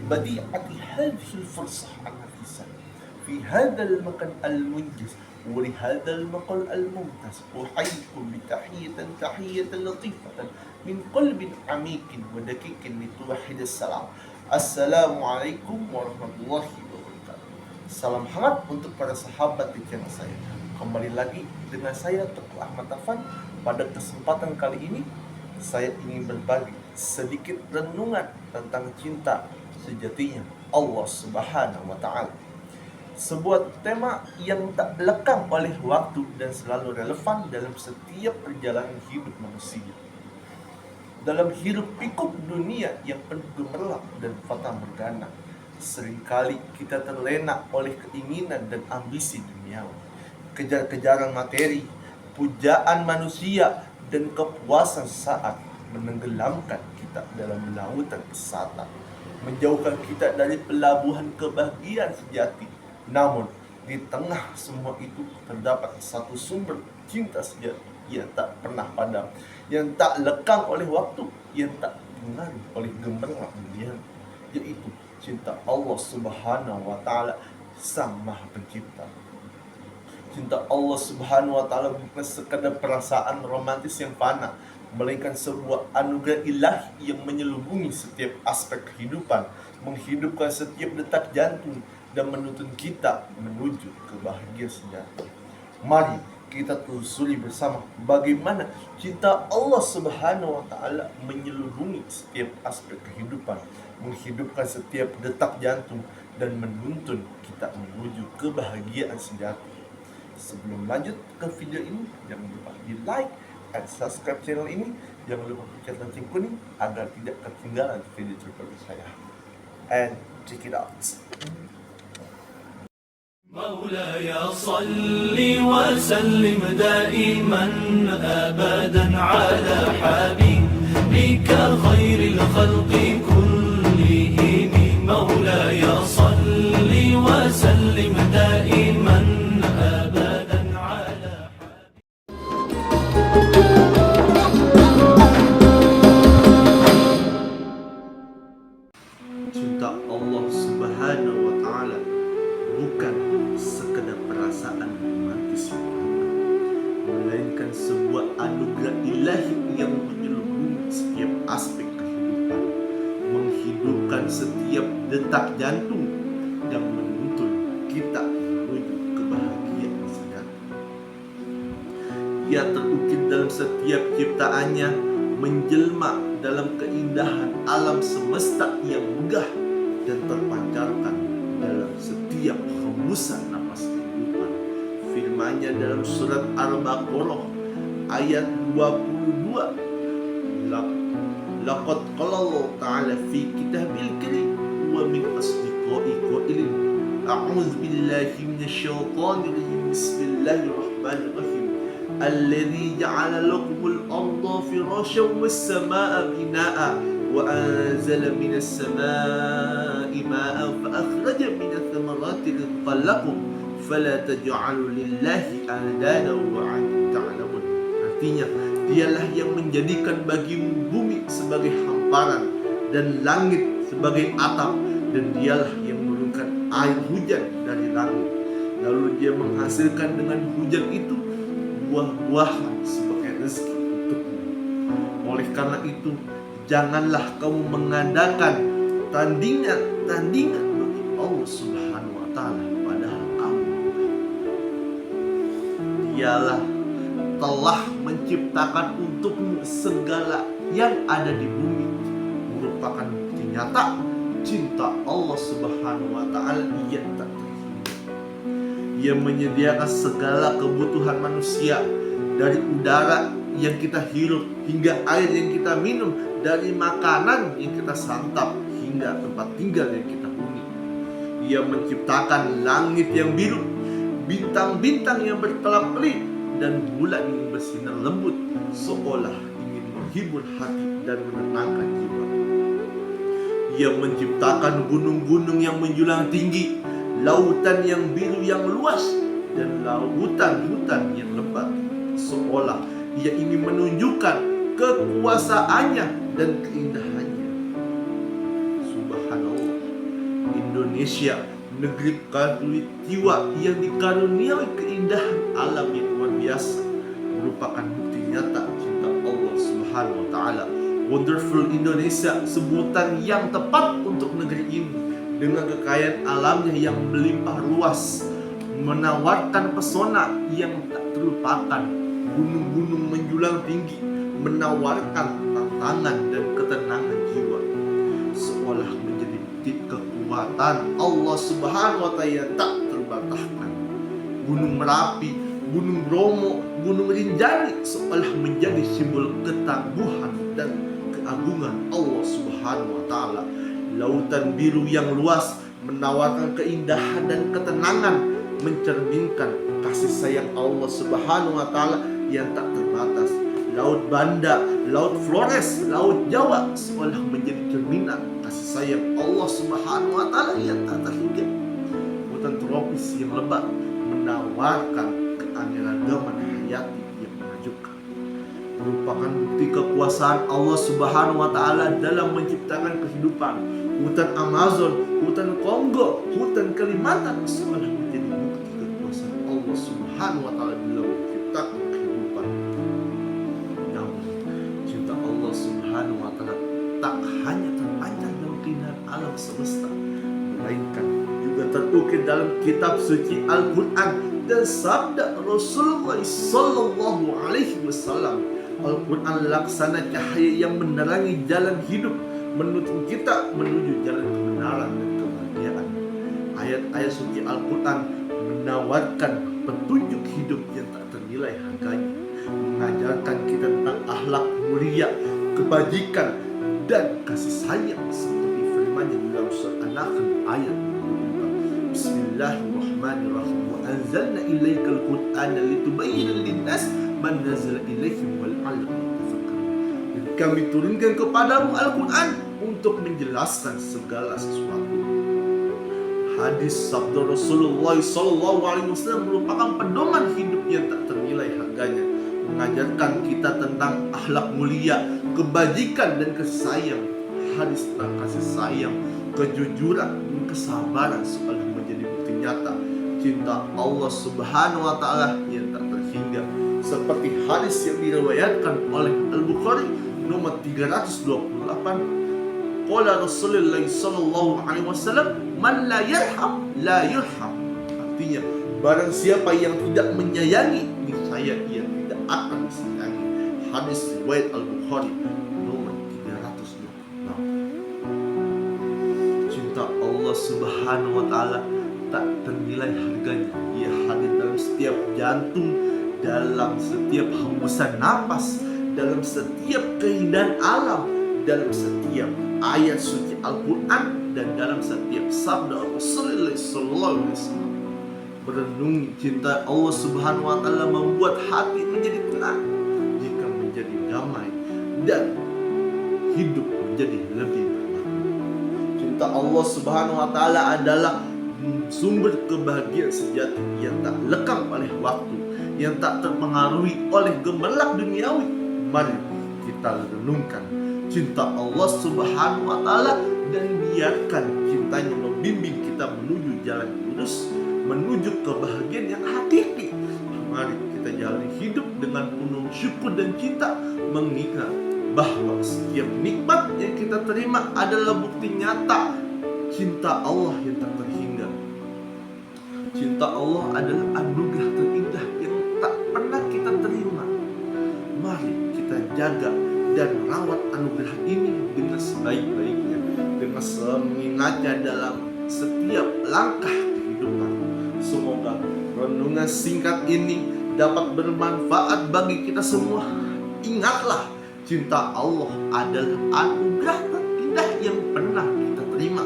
بديعة هذه الفرصة النفيسة في هذا المكان المنجز ولهذا المقال الممتاز. أحييكم تحية لطيفة من قلب عميق ودقيق لتوحد السلام. Assalamualaikum warahmatullahi wabarakatuh. Salam hangat untuk para sahabat di channel saya. Kembali lagi dengan saya Teguh Ahmad Afan. Pada kesempatan kali ini saya ingin berbagi sedikit renungan tentang cinta sejatinya Allah Subhanahu wa Ta'ala. Sebuah tema yang tak lekang oleh waktu dan selalu relevan dalam setiap perjalanan hidup manusia. Dalam hirup pikuk dunia yang penuh gemerlap dan fata morgana, seringkali kita terlena oleh keinginan dan ambisi duniawi, kejar-kejaran materi, pujaan manusia, dan kepuasan saat menenggelamkan kita dalam lautan kesatan, menjauhkan kita dari pelabuhan kebahagiaan sejati. Namun, di tengah semua itu terdapat satu sumber cinta sejati yang tak pernah padam, yang tak lekang oleh waktu, yang tak pengaruh oleh gemerlap dunia, yaitu cinta Allah Subhanahu wa Ta'ala, Sang Maha Pencipta. Cinta Allah Subhanahu wa Ta'ala bukan sekadar perasaan romantis yang fana, melainkan sebuah anugerah ilahi yang menyelubungi setiap aspek kehidupan, menghidupkan setiap detak jantung, dan menuntun kita menuju kebahagiaan sejati. Mari kita telusuri bersama bagaimana cinta Allah Subhanahu wa Ta'ala menyelubungi setiap aspek kehidupan, menghidupkan setiap detak jantung, dan menuntun kita menuju kebahagiaan sejati. Sebelum lanjut ke video ini, jangan lupa di like dan subscribe channel ini. Jangan lupa pencet lonceng kuning agar tidak ketinggalan video terbaru saya. And check it out. مولاي صل وسلم دائما أبدا على حبيبك خير الخلق كلهم. مولاي صل وسلم دائما أبدا على Cinta Allah Subhanahu wa Ta'ala bukan sekedar perasaan romantis yang hangat, melainkan sebuah anugerah ilahi yang menyelubungi setiap aspek kehidupan, menghidupkan setiap detak jantung, dan menuntun kita menuju kebahagiaan sejati. Ia terukir dalam setiap ciptaannya, menjelma dalam keindahan alam semesta yang megah, dan terpancarkan dalam setiap hembusan napas kehidupan. Firman-Nya dalam surat Al-Baqarah ayat 22, laqad qala Allah Ta'ala fi kitabil karim wa min asdiqai qailin a'udzu billahi minasyaitonir rajim bismillahirrahmanirrahim alladzi ja'ala lakumul arda firasyan was samaa'a binaa'a wa anzala minas samaa'i maa'an fa akhraja minats thamarati rizqan lakum fala taj'alu lillahi andada wa antum ta'lamun. Artinya, dialah yang menjadikan bagimu bumi sebagai hamparan dan langit sebagai atap, dan dialah yang menurunkan air hujan dari langit, lalu dia menghasilkan dengan hujan itu buah-buahan sebagai rezeki untukmu. Oleh karena itu, janganlah kamu mengadakan tandingan bagi Allah Subhanahu wa Ta'ala, padahal kamu Dialah telah menciptakan untukmu segala yang ada di bumi, merupakan bukti nyata cinta Allah Subhanahu wa Ta'ala yang tak terhingga. Ia menyediakan segala kebutuhan manusia, dari udara yang kita hirup hingga air yang kita minum, dari makanan yang kita santap hingga tempat tinggal yang kita huni. Ia menciptakan langit yang biru, bintang-bintang yang berkelap-kelip, dan bulan yang bersinar lembut, seolah ingin menghibur hati dan menenangkan jiwa. Ia menciptakan gunung-gunung yang menjulang tinggi, lautan yang biru yang luas, dan hutan yang lebat, seolah ia ingin menunjukkan kekuasaannya dan keindahannya. Subhanallah, Indonesia, negeri Katulistiwa yang dikaruniai keindahan alam yang luar biasa, merupakan bukti nyata cinta Allah Subhanahu wa taala. Wonderful Indonesia, sebutan yang tepat untuk negeri ini dengan kekayaan alamnya yang melimpah ruas, menawarkan pesona yang tak terlupakan. Gunung-gunung menjulang tinggi, menawarkan tantangan dan ketenangan jiwa, seolah menjadi bukti kekuatan Allah Subhanahu wa taala yang tak terbataskan. Gunung Merapi, Gunung Bromo, Gunung Rinjani seolah menjadi simbol ketangguhan dan keagungan Allah Subhanahu wa taala. Lautan biru yang luas menawarkan keindahan dan ketenangan, mencerminkan kasih sayang Allah Subhanahu wa taala yang tak terbatas. Laut Banda, Laut Flores, Laut Jawa seolah menjadi cerminan kasih sayang Allah Subhanahu wa taala yang tak terhingga. Hutan tropis yang lebat menawarkan keanekaragaman hayati yang menakjubkan, merupakan bukti kekuasaan Allah Subhanahu wa taala dalam menciptakan kehidupan. Hutan Amazon, hutan Kongo, hutan Kalimantan seolah menjadi bukti kekuasaan Allah Subhanahu wa taala dalam menciptakan kehidupan. Namun cinta Allah Subhanahu wa taala tak hanya terpancar dalam keindahan alam semesta, melainkan juga terukir dalam kitab suci Al-Quran dan sabda Rasulullah Sallallahu Alaihi Wasallam. Al-Quran laksana cahaya yang menerangi jalan hidup, menuntun kita menuju jalan kebenaran dan kebahagiaan. Ayat-ayat suci Al-Quran menawarkan petunjuk hidup yang tak ternilai harganya, mengajarkan kita tentang akhlak mulia, kebajikan, dan kasih sayang seperti firman-Nya dalam surat An-Nahl ayat 24. Bismillahirrahmanirrahim. Wa anzalna ilaikal Qur'ana litubayyana lin-nas ma nazala ilaihim wal 'allahum yatafakkarun. Dan kami turunkan kepadamu Al-Quran untuk menjelaskan segala sesuatu. Hadis sabda Rasulullah Sallallahu Alaihi Wasallam merupakan pedoman hidup yang tak ternilai harganya, mengajarkan kita tentang akhlak mulia, kebajikan dan kasih sayang. Hadis tentang kasih sayang, kejujuran dan kesabaran seolah menjadi bukti nyata cinta Allah Subhanahu wa taala yang tak terhingga, seperti hadis yang diriwayatkan oleh Al-Bukhari nomor 328. Qala Rasulullah sallallahu alaihi wasallam, man la yarham la yurham. Artinya, barang siapa yang tidak menyayangi, niscaya ia tidak akan disayangi. Hadis riwayat Al-Bukhari nomor 326. Cinta Allah Subhanahu wa taala tak ternilai harganya. Ia hadir dalam setiap jantung, dalam setiap hembusan napas, dalam setiap keindahan alam, dalam setiap ayat suci Al-Quran, dan dalam setiap sabda Rasulullah SAW. Merenungi cinta Allah Subhanahu wa taala membuat hati menjadi tenang, jika menjadi damai, dan hidup menjadi lebih bermakna. Cinta Allah Subhanahu wa taala adalah sumber kebahagiaan sejati yang tak lekang oleh waktu, yang tak terpengaruhi oleh gemerlap duniawi. Mari kita renungkan cinta Allah Subhanahu wa taala dan biarkan cintanya membimbing kita menuju jalan lurus, menuju kebahagiaan yang hakiki. Mari kita jalani hidup dengan penuh syukur dan cinta, mengingat bahwa setiap nikmat yang kita terima adalah bukti nyata cinta Allah yang tak terhingga. Cinta Allah adalah anugerah terindah yang tak pernah kita terima. Mari kita jaga dan rawat anugerah ini dengan sebaik-baiknya, dengan mengingatnya dalam setiap langkah kehidupan. Semoga renungan singkat ini dapat bermanfaat bagi kita semua. Ingatlah, cinta Allah adalah anugerah terindah yang pernah kita terima.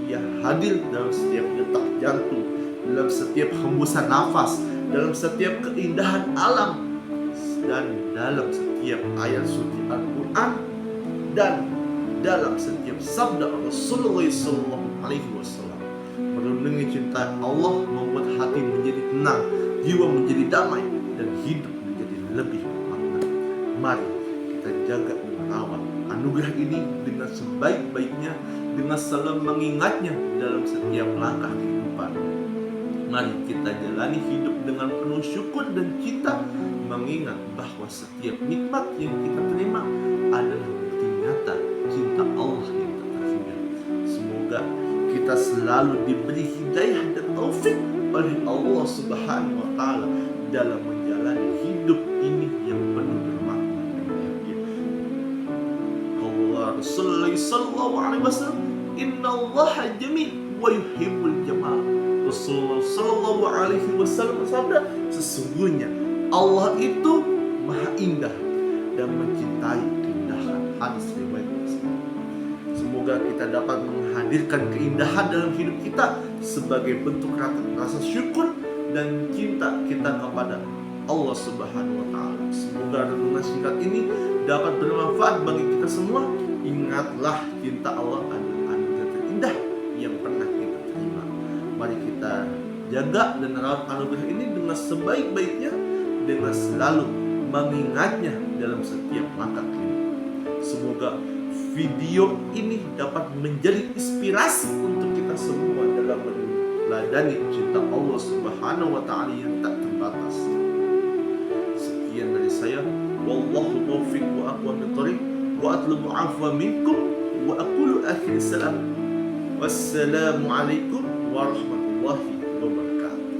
Ia hadir dalam setiap detak jantung, dalam setiap hembusan nafas, dalam setiap keindahan alam, dan dalam setiap ayat suci Al-Quran, dan dalam setiap sabda Rasulullah SAW. Merenungi cinta Allah membuat hati menjadi tenang, jiwa menjadi damai, dan hidup menjadi lebih bermakna. Mari kita jaga dan merawat anugerah ini dengan sebaik-baiknya, dengan selalu mengingatnya dalam setiap langkah kehidupan. Mari kita jalani hidup dengan penuh syukur dan cinta, mengingat bahwa setiap nikmat yang kita terima adalah bukti nyata cinta Allah yang tak terhingga. Semoga kita selalu diberi hidayah dan taufik oleh Allah Subhanahu wa Ta'ala dalam menjalani hidup ini yang penuh bermakna dan bahagia. Allah Rasulullah sallallahu alaihi wasallam, "Inna Allah jamil wa yuhibbul jamal." Rasulullah sallallahu alaihi wasallam bersabda, sesungguhnya Allah itu maha indah dan mencintai keindahan. Hadis riwayat Muslim. Semoga kita dapat menghadirkan keindahan dalam hidup kita sebagai bentuk rasa syukur dan cinta kita kepada Allah Subhanahu wa Ta'ala. Semoga renungan singkat ini dapat bermanfaat bagi kita semua. Ingatlah, cinta Allah adalah anugerah terindah yang pernah kita terima. Mari kita jaga dan rawat anugerah ini dengan sebaik-baiknya, dengan selalu mengingatnya dalam setiap langkah kehidupan. Semoga video ini dapat menjadi inspirasi untuk kita semua dalam meneladani cinta Allah Subhanahu wa Ta'ala yang tak terbatas. Sekian dari saya, wallahu taufiq wa aqwamit thoriq, wa atlubu afwa minkum wa aqulu akhir salam. Wassalamu alaikum warahmatullahi wabarakatuh.